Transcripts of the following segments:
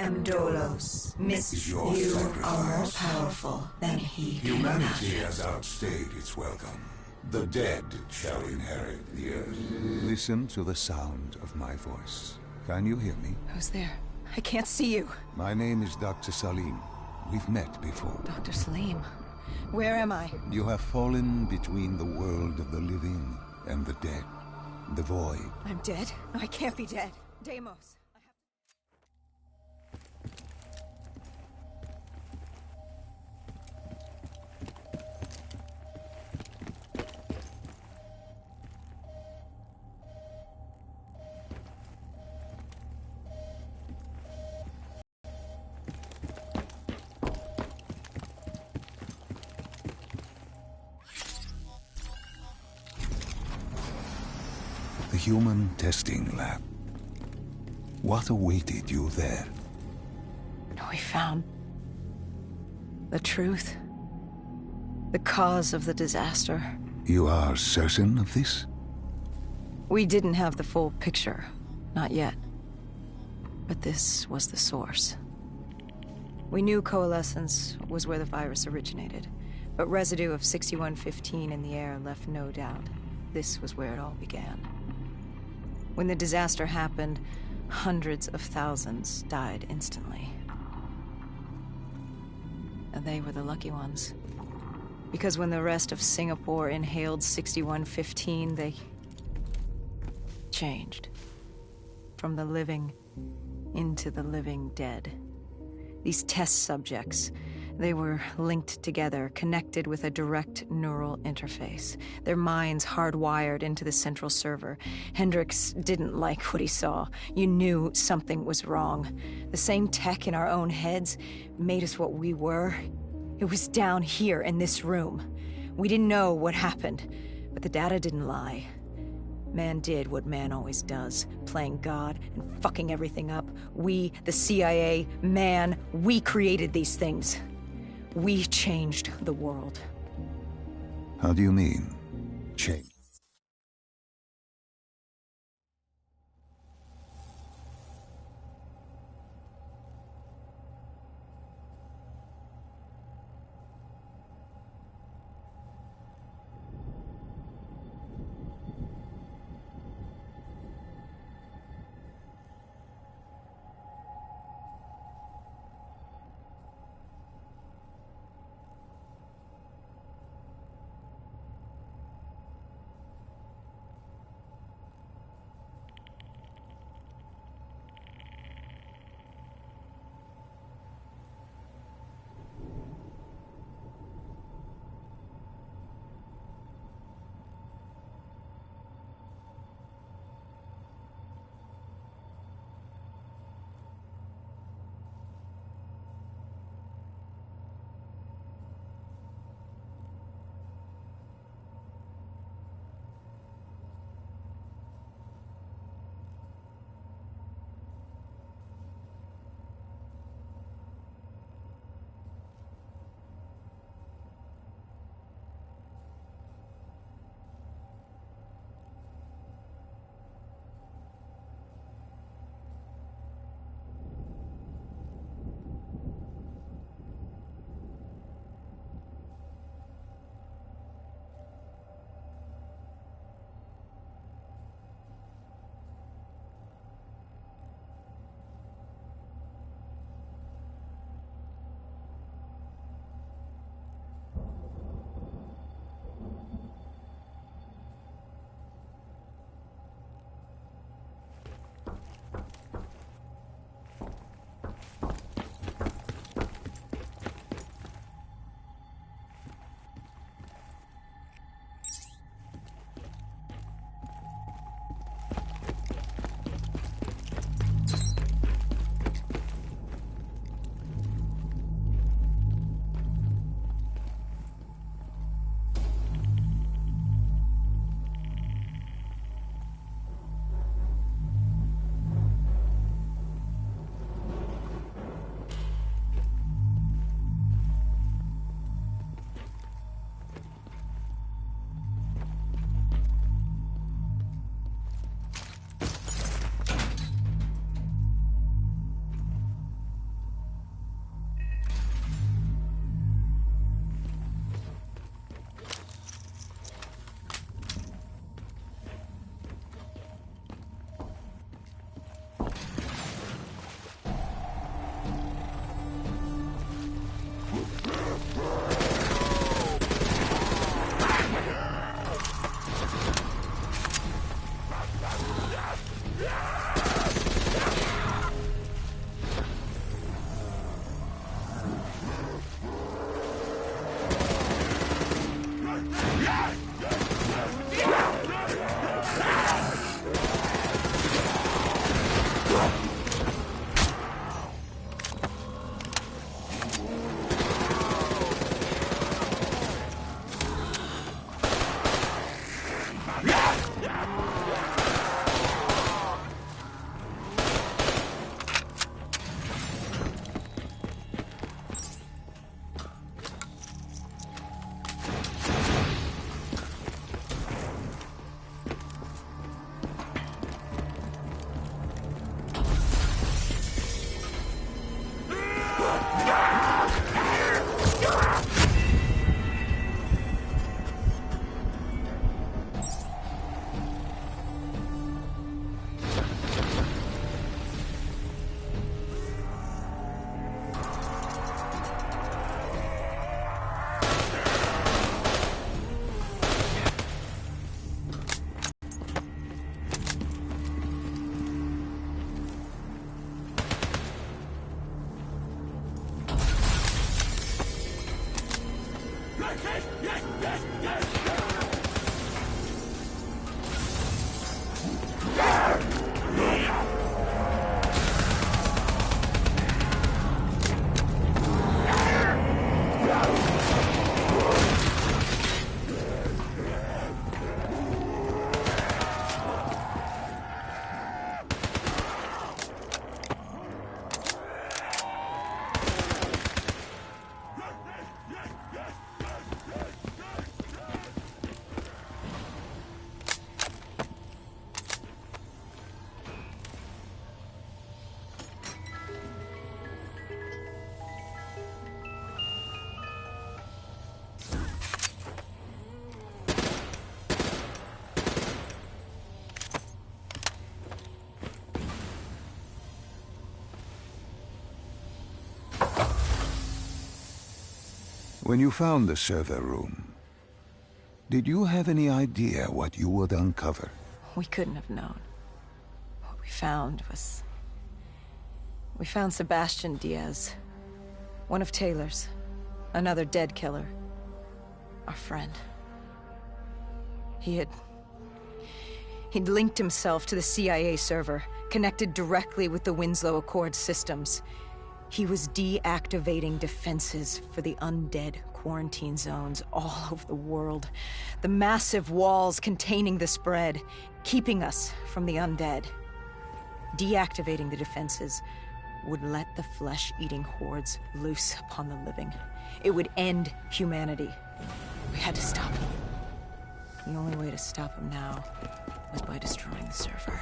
am Dolos. You are more powerful than he. Humanity has outstayed its welcome. The dead shall inherit the earth. Listen to the sound of my voice. Can you hear me? Who's there? I can't see you. My name is Dr. Salim. We've met before. Dr. Salim, where am I? You have fallen between the world of the living and the dead. The void. I'm dead? No, I can't be dead. Deimos. The human testing lab. What awaited you there? We found the truth. The cause of the disaster. You are certain of this? We didn't have the full picture. Not yet. But this was the source. We knew coalescence was where the virus originated, but residue of 6115 in the air left no doubt. This was where it all began. When the disaster happened, hundreds of thousands died instantly. And they were the lucky ones. Because when the rest of Singapore inhaled 6115, they changed. From the living into the living dead. These test subjects, they were linked together, connected with a direct neural interface. Their minds hardwired into the central server. Hendricks didn't like what he saw. You knew something was wrong. The same tech in our own heads made us what we were. It was down here in this room. We didn't know what happened, but the data didn't lie. Man did what man always does, playing God and fucking everything up. We, the CIA, man, we created these things. We changed the world. How do you mean, change? When you found the server room, did you have any idea what you would uncover? We couldn't have known. What we found was... We found Sebastian Diaz. One of Taylor's. Another dead killer. Our friend. He'd linked himself to the CIA server, connected directly with the Winslow Accord systems. He was deactivating defenses for the undead quarantine zones all over the world. The massive walls containing the spread, keeping us from the undead. Deactivating the defenses would let the flesh-eating hordes loose upon the living. It would end humanity. We had to stop him. The only way to stop him now was by destroying the server.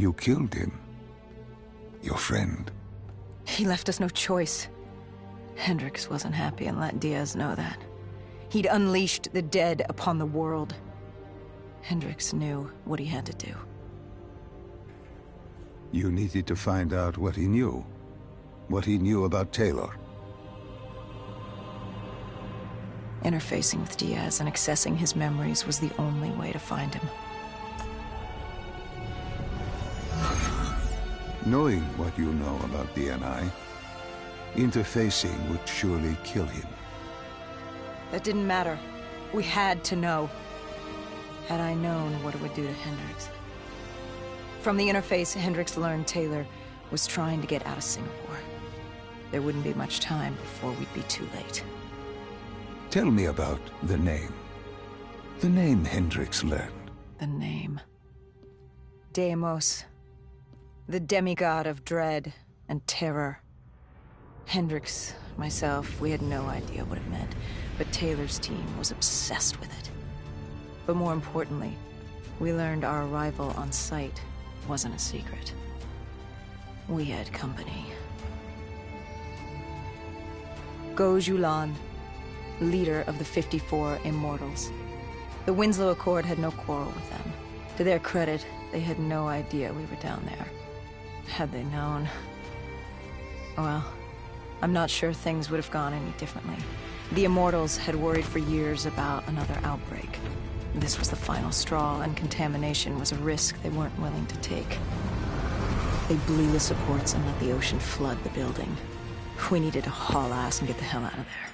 You killed him. Your friend. He left us no choice. Hendricks wasn't happy and let Diaz know that. He'd unleashed the dead upon the world. Hendricks knew what he had to do. You needed to find out what he knew. What he knew about Taylor. Interfacing with Diaz and accessing his memories was the only way to find him. Knowing what you know about DNI, interfacing would surely kill him. That didn't matter. We had to know. Had I known what it would do to Hendricks. From the interface, Hendricks learned Taylor was trying to get out of Singapore. There wouldn't be much time before we'd be too late. Tell me about the name. The name Hendricks learned. The name. Deimos. The demigod of dread and terror. Hendricks, myself, we had no idea what it meant, but Taylor's team was obsessed with it. But more importantly, we learned our arrival on site wasn't a secret. We had company. Go Julan, leader of the 54 Immortals. The Winslow Accord had no quarrel with them. To their credit, they had no idea we were down there. Had they known... Well, I'm not sure things would have gone any differently. The Immortals had worried for years about another outbreak. This was the final straw, and contamination was a risk they weren't willing to take. They blew the supports and let the ocean flood the building. We needed to haul ass and get the hell out of there.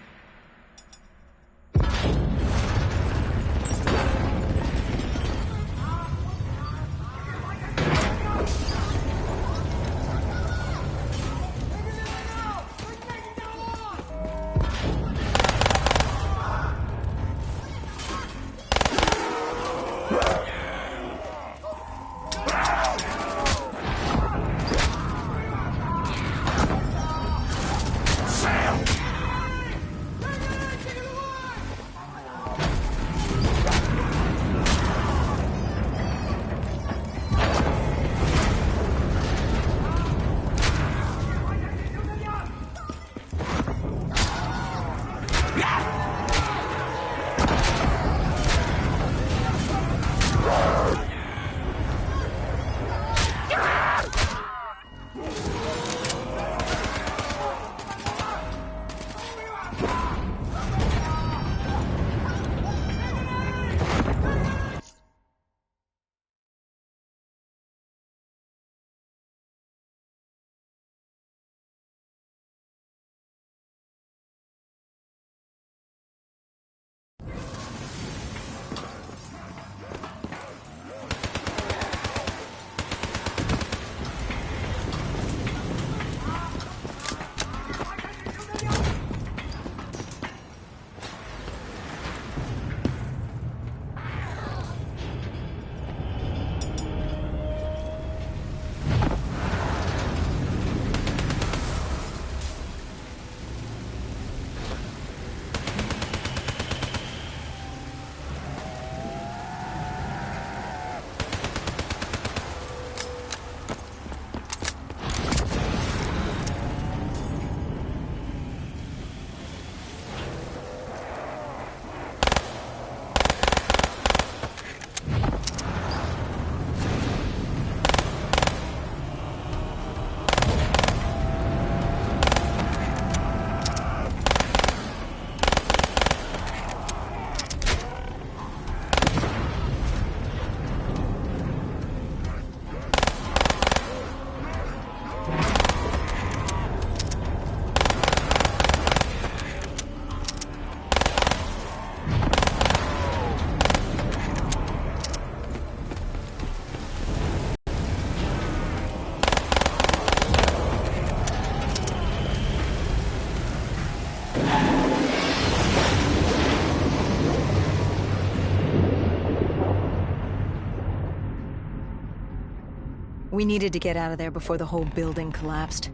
We needed to get out of there before the whole building collapsed.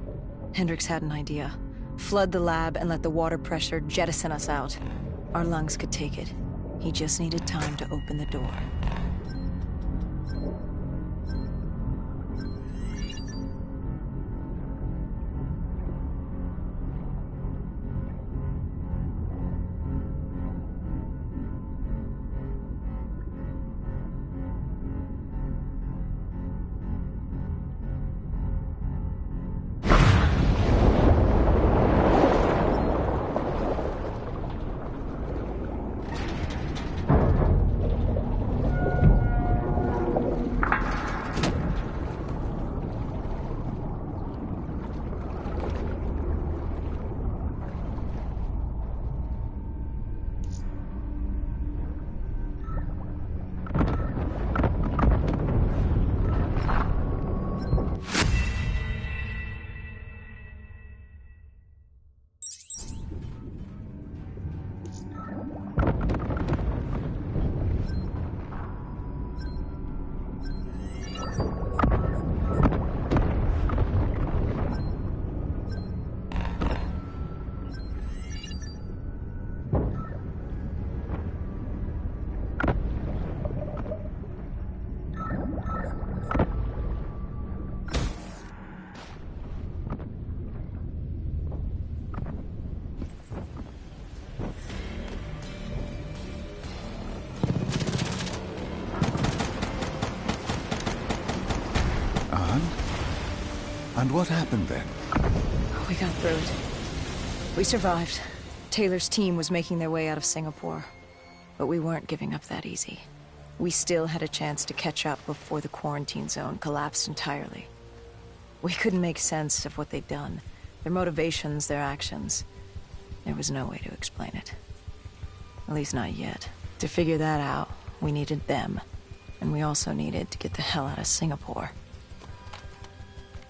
Hendricks had an idea. Flood the lab and let the water pressure jettison us out. Our lungs could take it. He just needed time to open the door. And what happened then? We got through it. We survived. Taylor's team was making their way out of Singapore. But we weren't giving up that easy. We still had a chance to catch up before the quarantine zone collapsed entirely. We couldn't make sense of what they'd done. Their motivations, their actions. There was no way to explain it. At least not yet. To figure that out, we needed them. And we also needed to get the hell out of Singapore.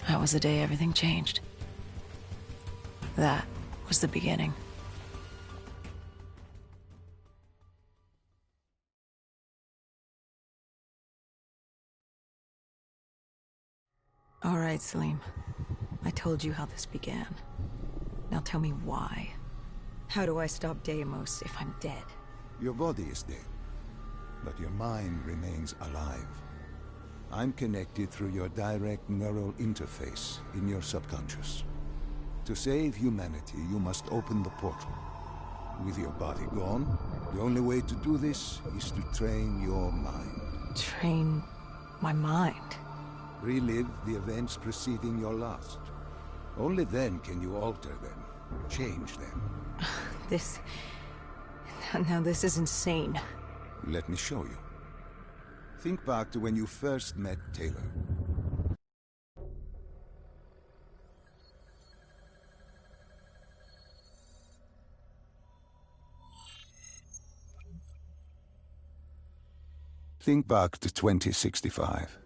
That was the day everything changed. That was the beginning. All right, Salim. I told you how this began. Now tell me why. How do I stop Deimos if I'm dead? Your body is dead, but your mind remains alive. I'm connected through your direct neural interface in your subconscious. To save humanity, you must open the portal. With your body gone, the only way to do this is to train your mind. Train my mind? Relive the events preceding your last. Only then can you alter them, change them. Now this is insane. Let me show you. Think back to when you first met Taylor. Think back to 2065.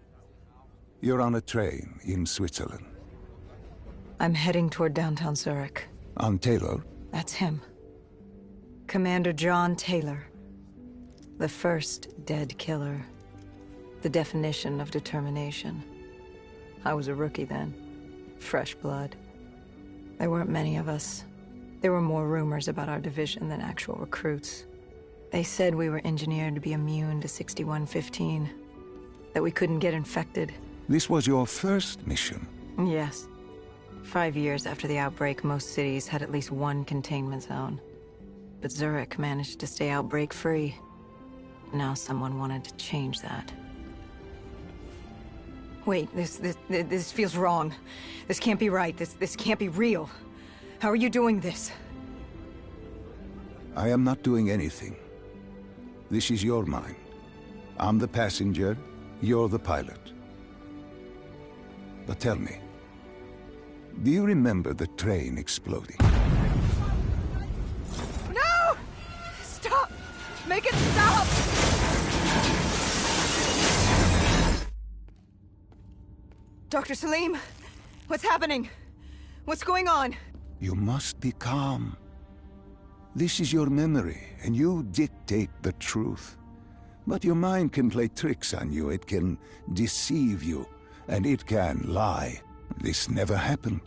You're on a train in Switzerland. I'm heading toward downtown Zurich. On Taylor? That's him. Commander John Taylor. The first dead killer. The definition of determination. I was a rookie then. Fresh blood. There weren't many of us. There were more rumors about our division than actual recruits. They said we were engineered to be immune to 6115. That we couldn't get infected. This was your first mission? Yes. 5 years after the outbreak, most cities had at least one containment zone. But Zurich managed to stay outbreak-free. Now someone wanted to change that. Wait, this feels wrong. This can't be right. This can't be real. How are you doing this? I am not doing anything. This is your mind. I'm the passenger, you're the pilot. But tell me, do you remember the train exploding? No! Stop! Make it stop! Dr. Salim, what's happening? What's going on? You must be calm. This is your memory, and you dictate the truth. But your mind can play tricks on you. It can deceive you and it can lie. This never happened,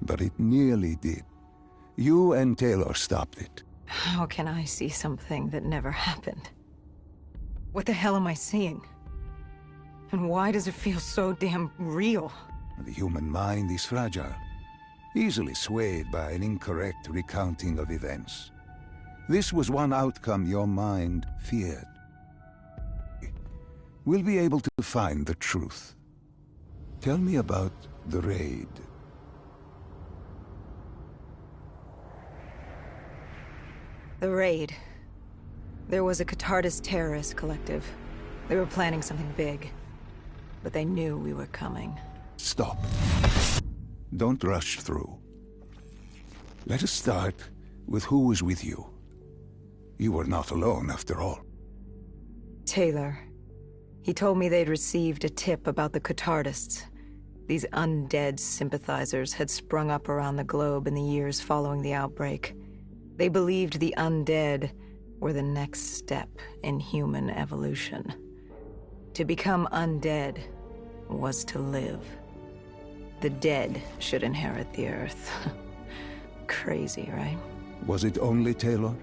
but it nearly did. You and Taylor stopped it. How can I see something that never happened? What the hell am I seeing? And why does it feel so damn real? The human mind is fragile, easily swayed by an incorrect recounting of events. This was one outcome your mind feared. We'll be able to find the truth. Tell me about the raid. The raid. There was a Cathartist terrorist collective. They were planning something big, but they knew we were coming. Stop. Don't rush through. Let us start with who was with you. You were not alone, after all. Taylor. He told me they'd received a tip about the Cathartists. These undead sympathizers had sprung up around the globe in the years following the outbreak. They believed the undead were the next step in human evolution. To become undead was to live. The dead should inherit the earth. Crazy, right? Was it only Taylor?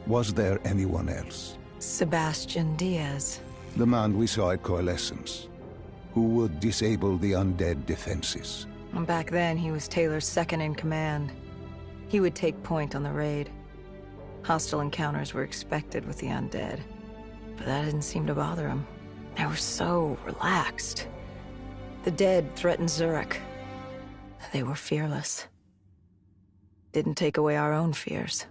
Was there anyone else? Sebastian Diaz. The man we saw at Coalescence, who would disable the undead defenses. Back then, he was Taylor's second in command. He would take point on the raid. Hostile encounters were expected with the undead, but that didn't seem to bother him. They were so relaxed. The dead threatened Zurich. They were fearless. Didn't take away our own fears.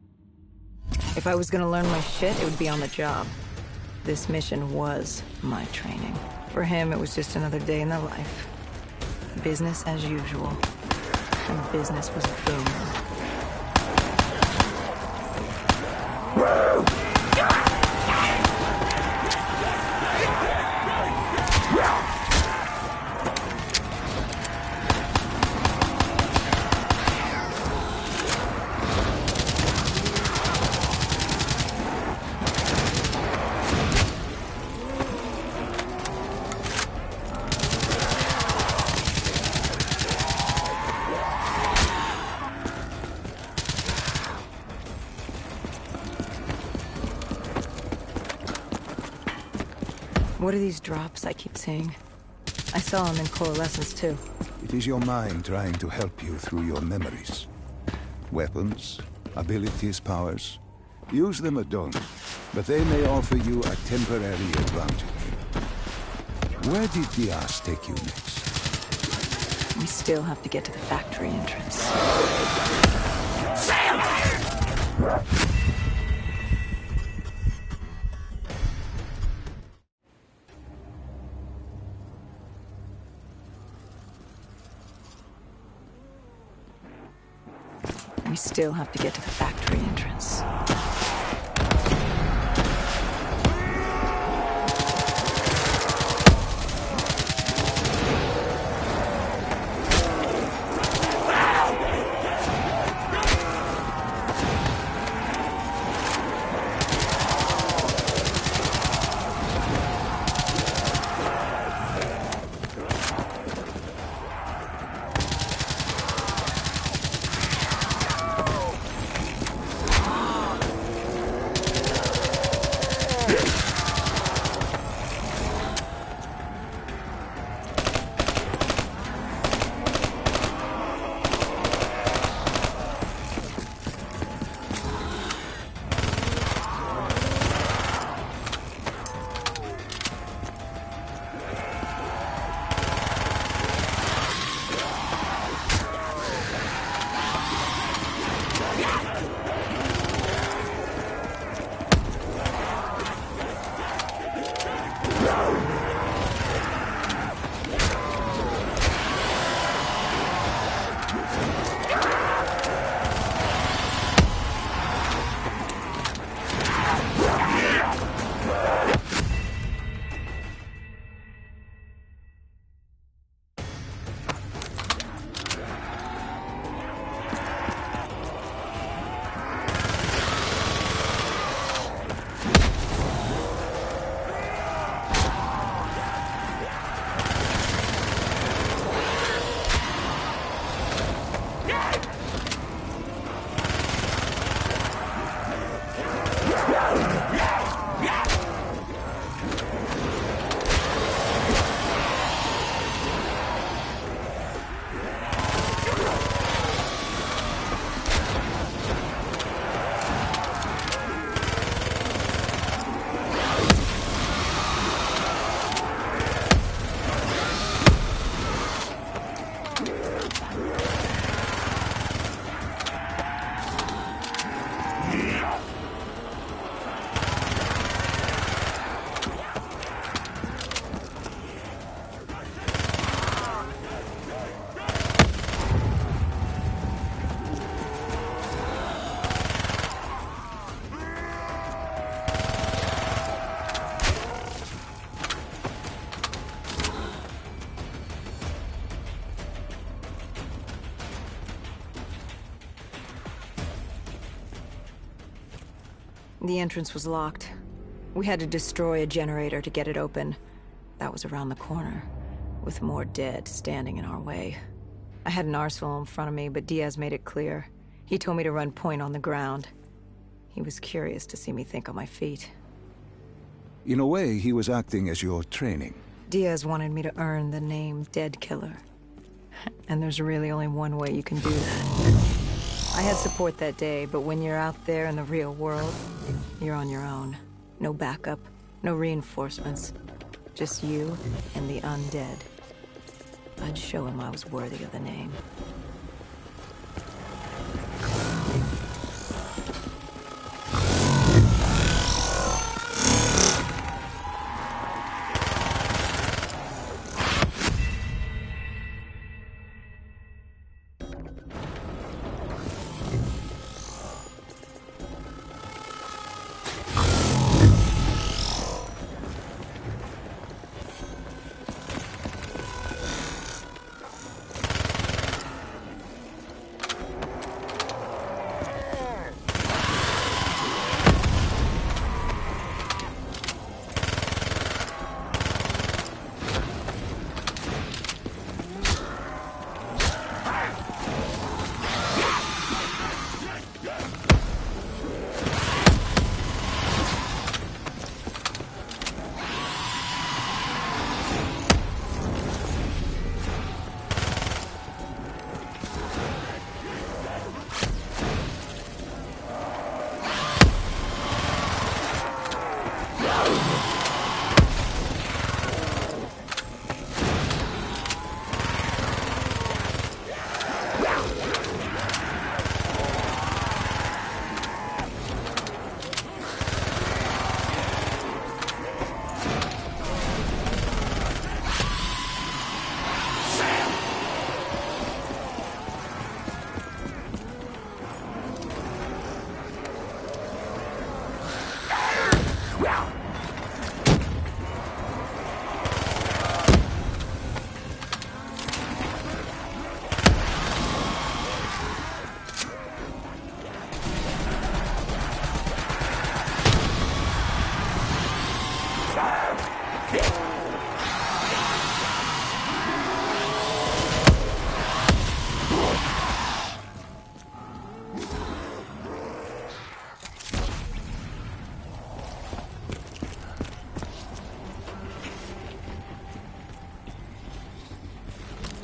If I was gonna learn my shit, it would be on the job. This mission was my training. For him, it was just another day in the life. Business as usual. And business was booming. What are these drops I keep seeing? I saw them in Coalescence too. It is your mind trying to help you through your memories. Weapons, abilities, powers. Use them or don't, but they may offer you a temporary advantage. Where did Diaz take you next? We still have to get to the factory entrance. We still have to get to the factory entrance. The entrance was locked. We had to destroy a generator to get it open. That was around the corner, with more dead standing in our way. I had an arsenal in front of me, but Diaz made it clear. He told me to run point on the ground. He was curious to see me think on my feet. In a way, he was acting as your training. Diaz wanted me to earn the name Dead Killer. And there's really only one way you can do that. I had support that day, but when you're out there in the real world, you're on your own. No backup, no reinforcements. Just you and the undead. I'd show him I was worthy of the name.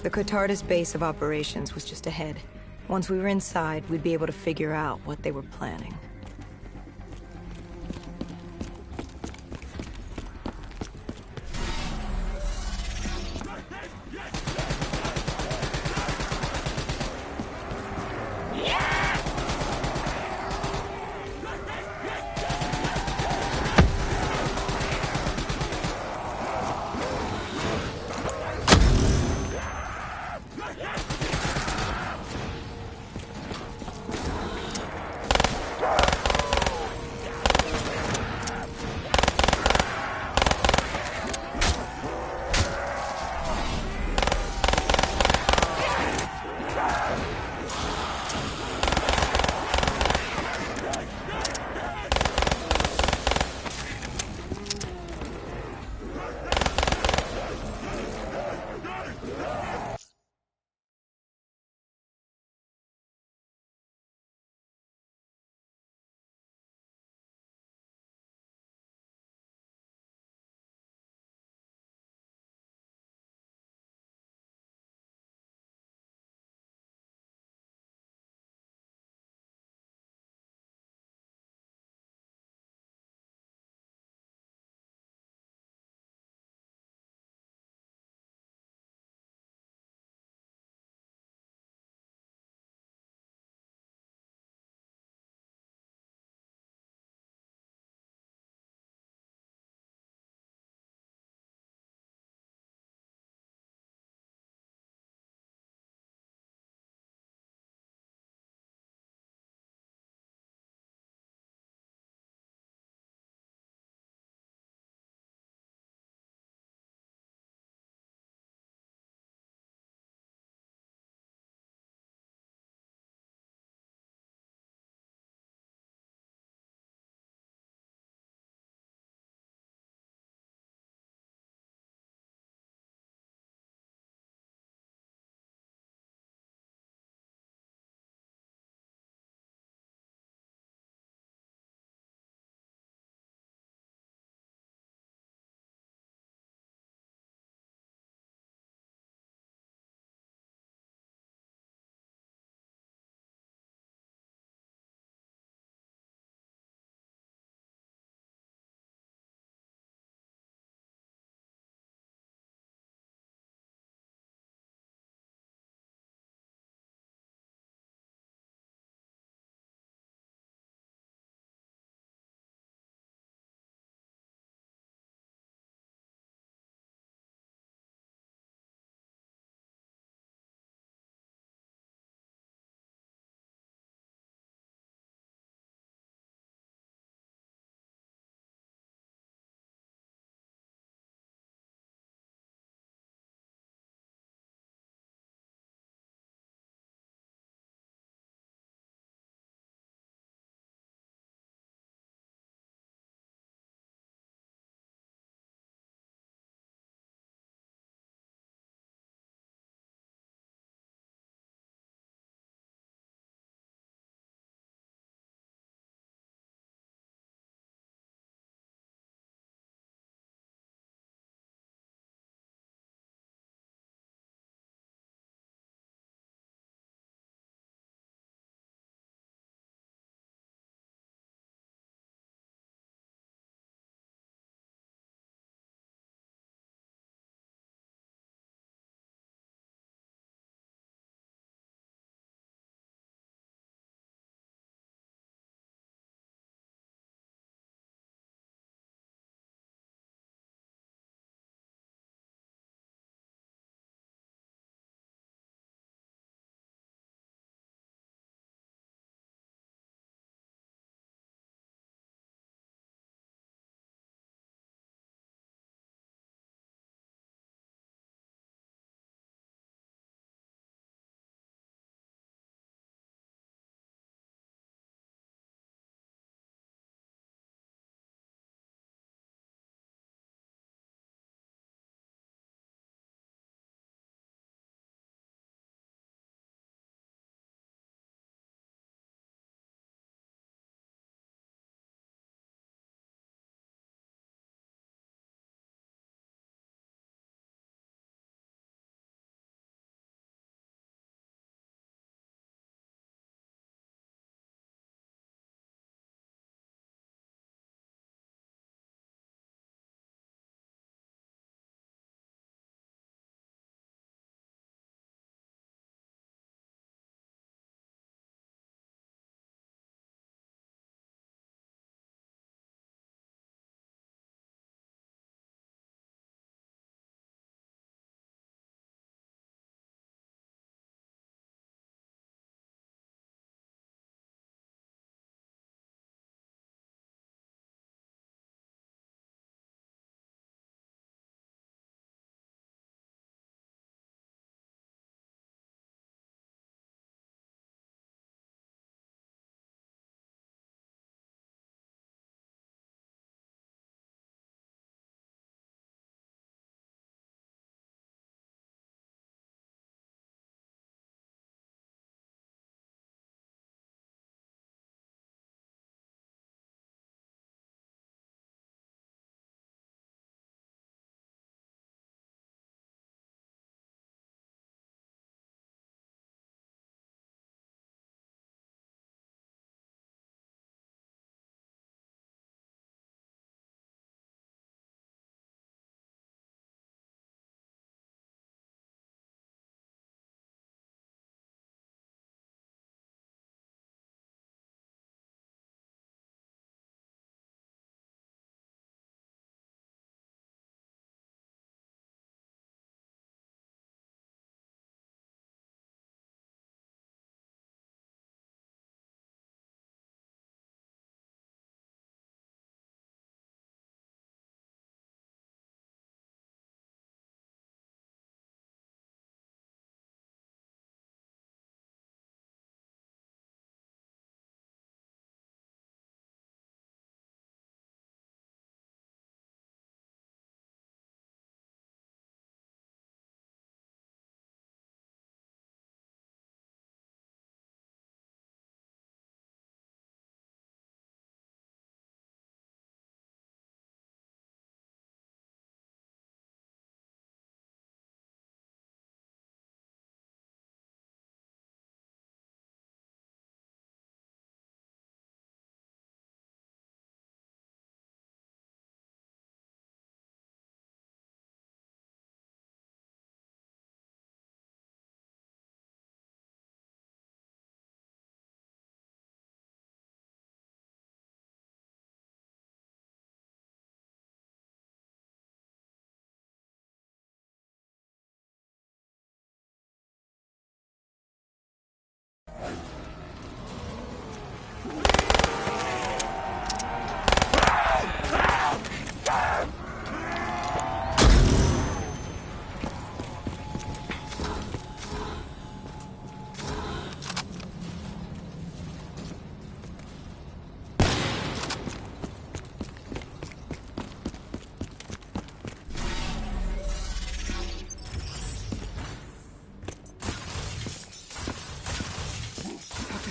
The Cotardis base of operations was just ahead. Once we were inside, we'd be able to figure out what they were planning.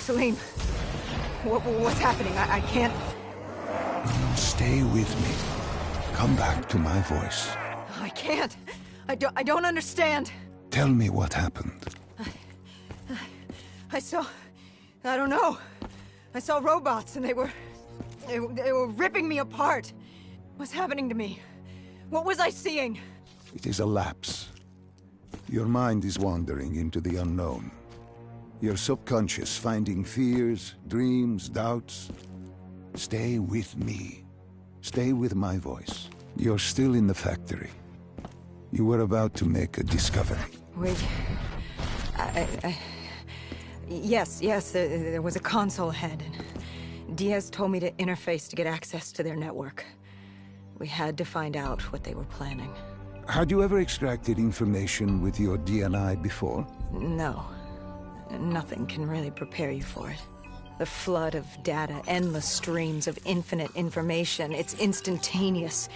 Salim, what's happening? I can't... Stay with me. Come back to my voice. I can't. I don't understand. Tell me what happened. I don't know. I saw robots and they were ripping me apart. What's happening to me? What was I seeing? It is a lapse. Your mind is wandering into the unknown. Your subconscious finding fears, dreams, doubts. Stay with me. Stay with my voice. You're still in the factory. You were about to make a discovery. Wait... Yes, there was a console ahead, and Diaz told me to interface to get access to their network. We had to find out what they were planning. Had you ever extracted information with your DNI before? No. Nothing can really prepare you for it. The flood of data, endless streams of infinite information, it's instantaneous,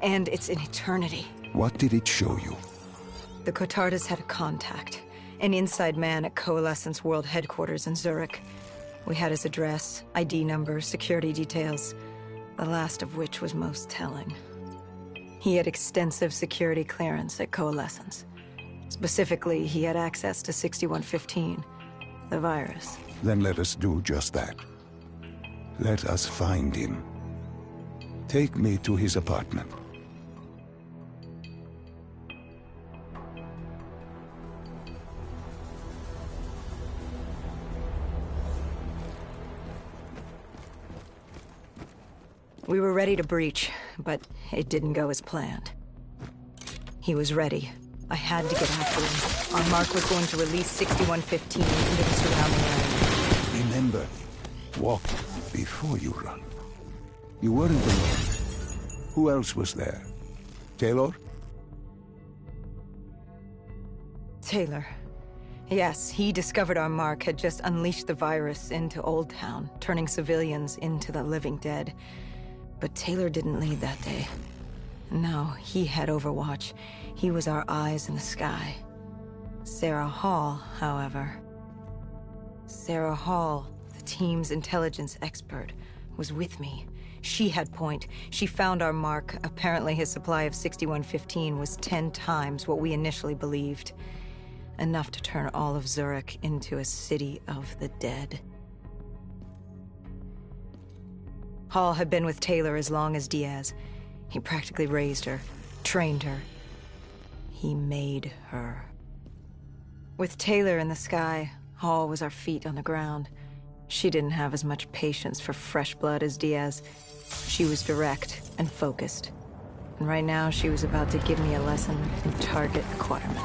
and it's an eternity. What did it show you? The Cotardas had a contact. An inside man at Coalescence World Headquarters in Zurich. We had his address, ID number, security details, the last of which was most telling. He had extensive security clearance at Coalescence. Specifically, he had access to 6115, the virus. Then let us do just that. Let us find him. Take me to his apartment. We were ready to breach, but it didn't go as planned. He was ready. I had to get after him. Our mark was going to release 6115 into the surrounding area. Remember, walk before you run. You weren't alone. Who else was there? Taylor? Taylor. Yes, he discovered our mark had just unleashed the virus into Old Town, turning civilians into the living dead. But Taylor didn't lead that day. No, he had Overwatch. He was our eyes in the sky. Sarah Hall, however... Sarah Hall, the team's intelligence expert, was with me. She had point. She found our mark. Apparently his supply of 6115 was 10 times what we initially believed. Enough to turn all of Zurich into a city of the dead. Hall had been with Taylor as long as Diaz. He practically raised her, trained her. He made her. With Taylor in the sky, Hall was our feet on the ground. She didn't have as much patience for fresh blood as Diaz. She was direct and focused. And right now, she was about to give me a lesson in target acquirement.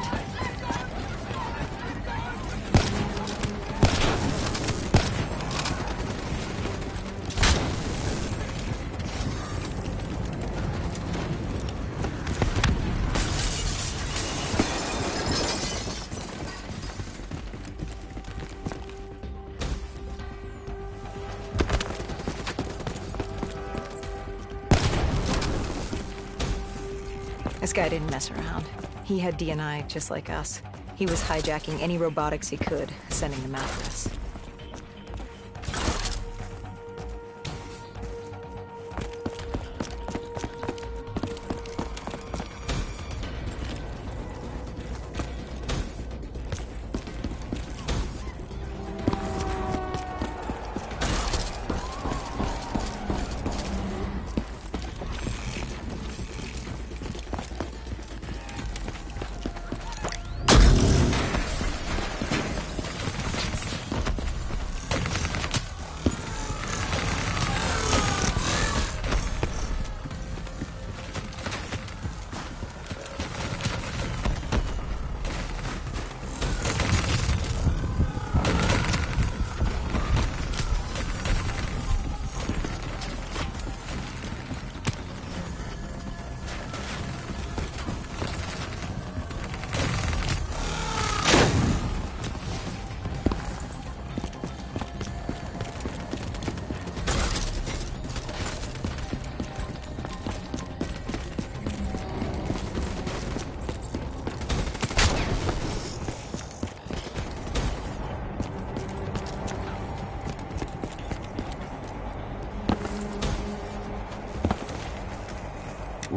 This guy didn't mess around. He had DNI just like us. He was hijacking any robotics he could, sending them after us.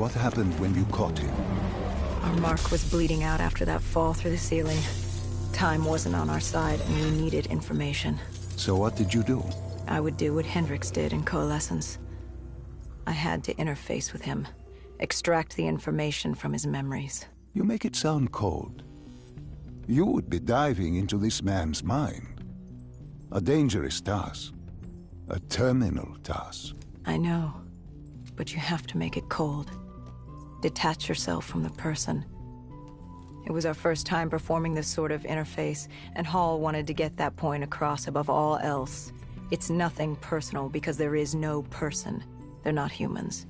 What happened when you caught him? Our mark was bleeding out after that fall through the ceiling. Time wasn't on our side, and we needed information. So what did you do? I would do what Hendrix did in Coalescence. I had to interface with him, extract the information from his memories. You make it sound cold. You would be diving into this man's mind. A dangerous task. A terminal task. I know, but you have to make it cold. Detach yourself from the person. It was our first time performing this sort of interface, and Hall wanted to get that point across above all else. It's nothing personal because there is no person. They're not humans.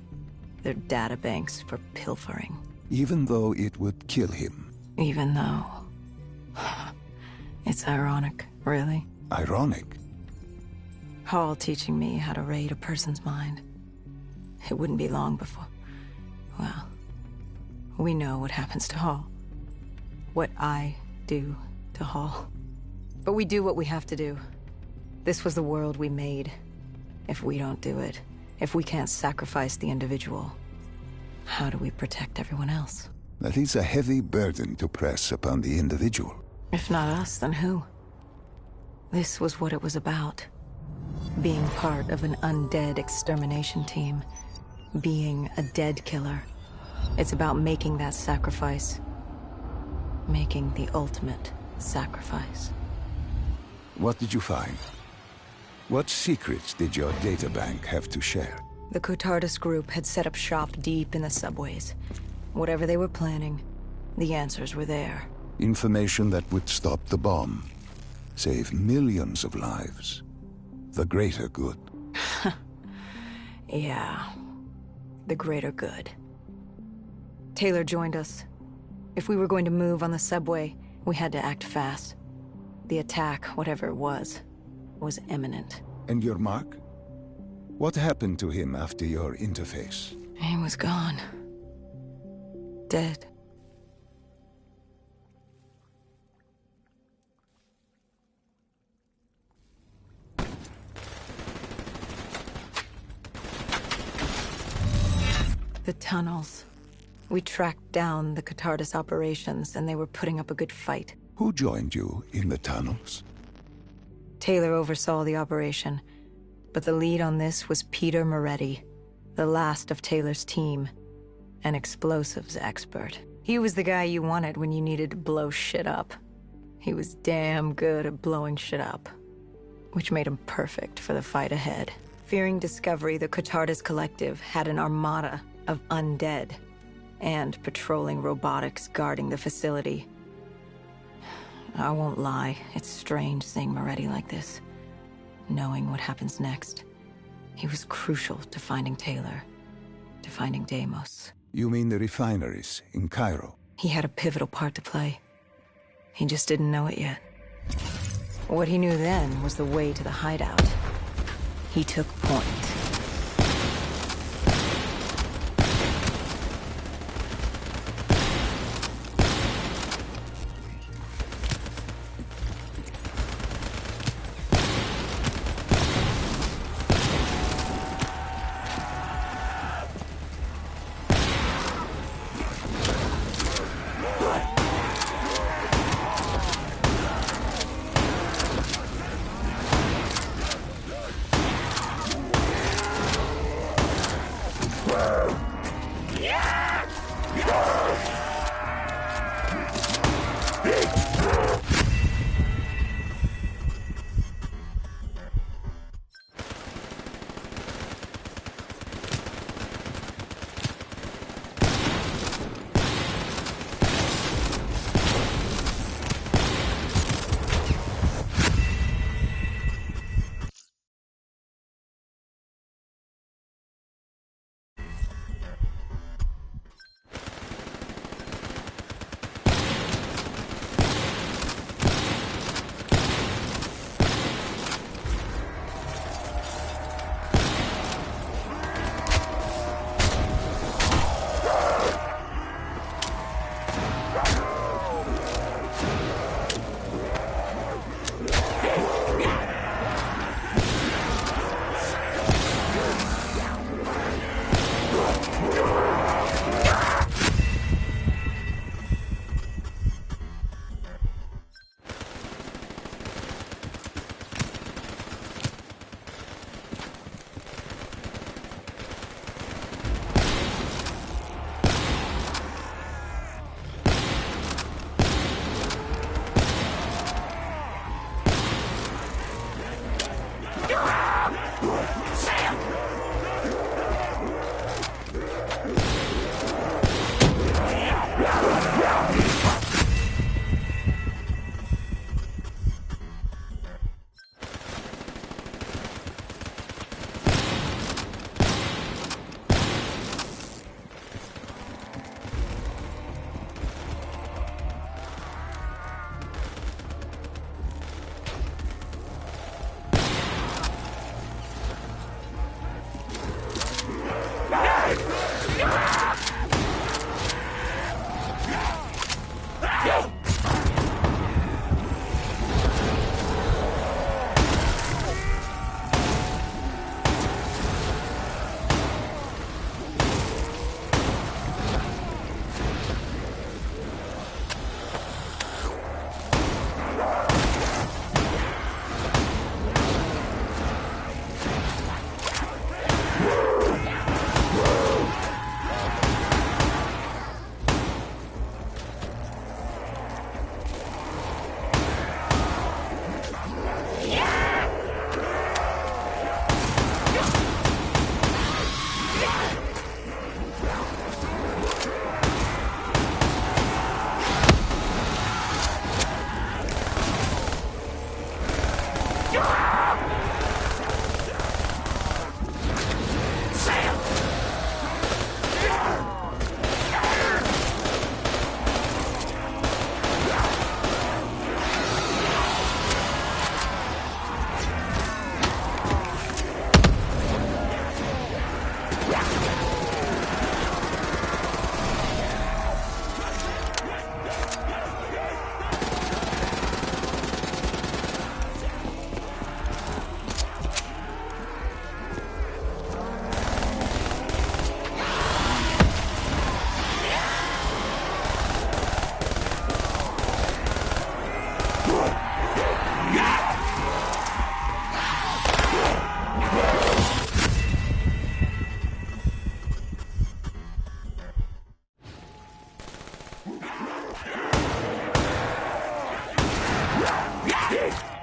They're databanks for pilfering. Even though it would kill him. Even though... It's ironic, really. Ironic? Hall teaching me how to read a person's mind. It wouldn't be long before... Well, we know what happens to Hall. What I do to Hall. But we do what we have to do. This was the world we made. If we don't do it, if we can't sacrifice the individual, how do we protect everyone else? That is a heavy burden to press upon the individual. If not us, then who? This was what it was about. Being part of an undead extermination team. Being a dead killer. It's about making that sacrifice. Making the ultimate sacrifice. What did you find? What secrets did your databank have to share? The Cotardus group had set up shop deep in the subways. Whatever they were planning, the answers were there. Information that would stop the bomb. Save millions of lives. The greater good. Yeah. The greater good. Taylor joined us. If we were going to move on the subway, we had to act fast. The attack, whatever it was imminent. And your mark? What happened to him after your interface? He was gone. Dead. The tunnels. We tracked down the Cotardus operations, and they were putting up a good fight. Who joined you in the tunnels? Taylor oversaw the operation, but the lead on this was Peter Moretti, the last of Taylor's team, an explosives expert. He was the guy you wanted when you needed to blow shit up. He was damn good at blowing shit up, which made him perfect for the fight ahead. Fearing discovery, the Cotardus Collective had an armada of undead and patrolling robotics guarding the facility. I won't lie, it's strange seeing Moretti like this, knowing what happens next. He was crucial to finding Taylor, to finding Deimos. You mean the refineries in Cairo? He had a pivotal part to play. He just didn't know it yet. What he knew then was the way to the hideout. He took point.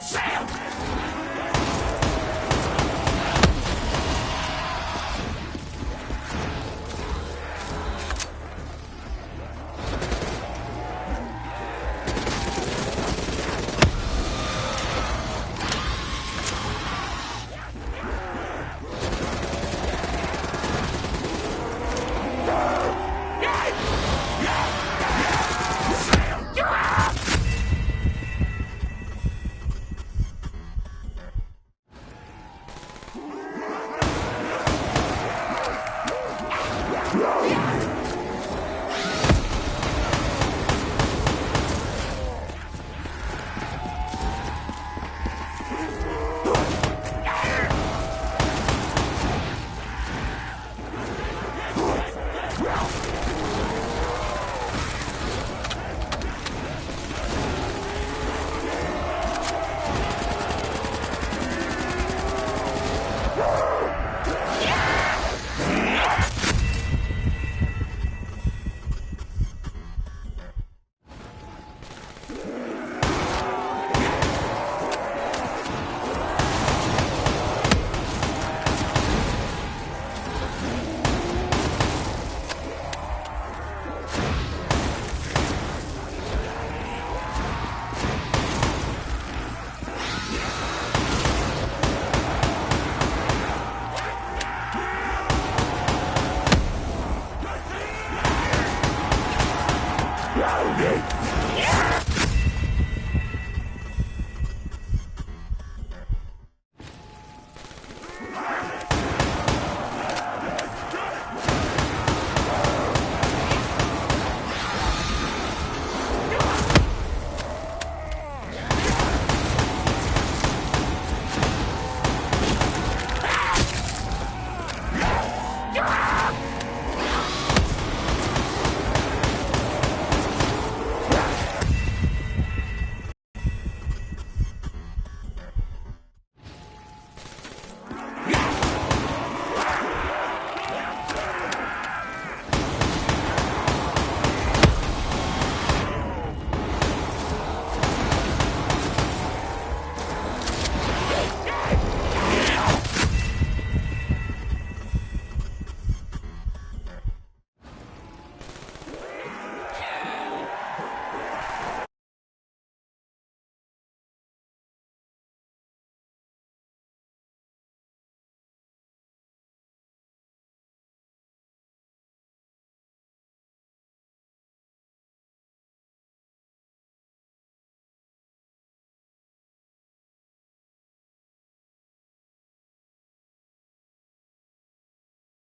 Sam!